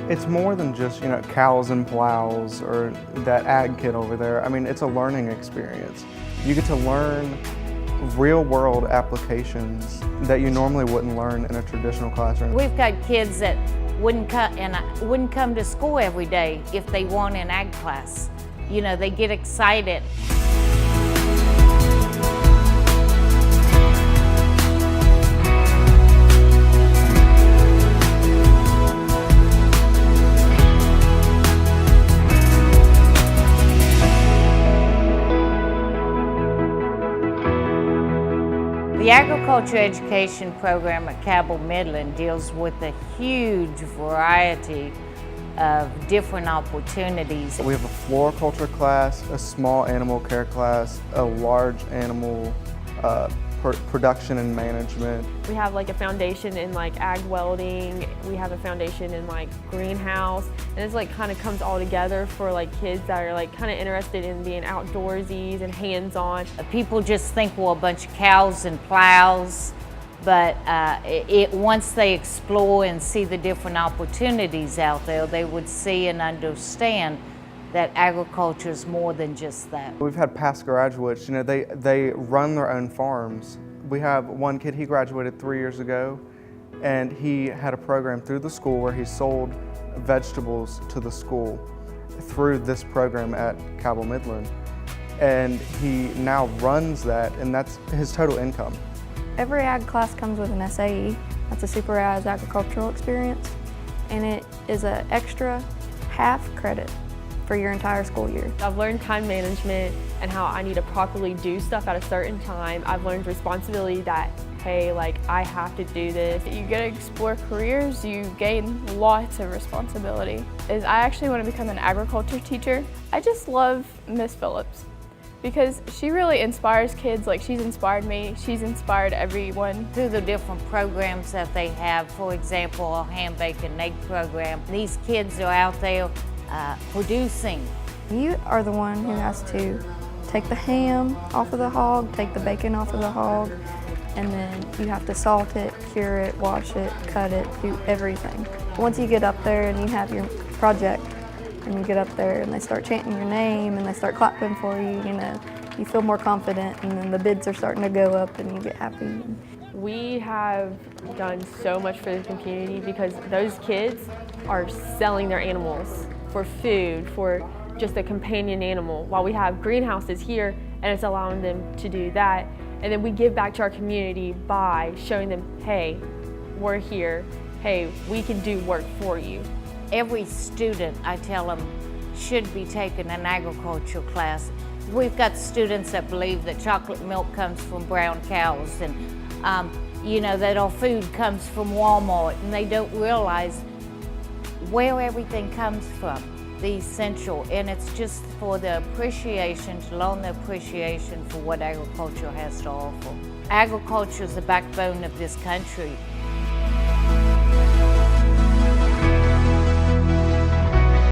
It's more than just, cows and plows or that ag kid over there. I mean, it's a learning experience. You get to learn real-world applications that you normally wouldn't learn in a traditional classroom. We've got kids that wouldn't come to school every day if they weren't in ag class. They get excited. The agriculture education program at Cabell Midland deals with a huge variety of different opportunities. We have a floriculture class, a small animal care class, a large animal production and management. We have like a foundation in like ag welding. We have a foundation in like greenhouse, and it's like kind of comes all together for like kids that are like kind of interested in being outdoorsy and hands-on. People just think, well, a bunch of cows and plows, but once they explore and see the different opportunities out there, they would see and understand that agriculture is more than just that. We've had past graduates, they run their own farms. We have one kid, he graduated 3 years ago, and he had a program through the school where he sold vegetables to the school through this program at Cabell Midland. And he now runs that, and that's his total income. Every ag class comes with an SAE, that's a supervised agricultural experience, and it is an extra half credit for your entire school year. I've learned time management and how I need to properly do stuff at a certain time. I've learned responsibility that, hey, like I have to do this. You get to explore careers, you gain lots of responsibility. I actually want to become an agriculture teacher. I just love Miss Phillips because she really inspires kids. Like she's inspired me, she's inspired everyone. Through the different programs that they have, for example, a ham, bacon, egg program, these kids are out there producing. You are the one who has to take the ham off of the hog, take the bacon off of the hog, and then you have to salt it, cure it, wash it, cut it, do everything. Once you get up there and you have your project, and you get up there and they start chanting your name and they start clapping for you, you feel more confident, and then the bids are starting to go up and you get happy. We have done so much for the community because those kids are selling their animals for food, for just a companion animal, while we have greenhouses here and it's allowing them to do that. And then we give back to our community by showing them, hey, we're here, hey, we can do work for you. Every student, I tell them, should be taking an agriculture class. We've got students that believe that chocolate milk comes from brown cows and that our food comes from Walmart, and they don't realize where everything comes from, the essential, and it's just for the appreciation, to learn the appreciation for what agriculture has to offer. Agriculture is the backbone of this country.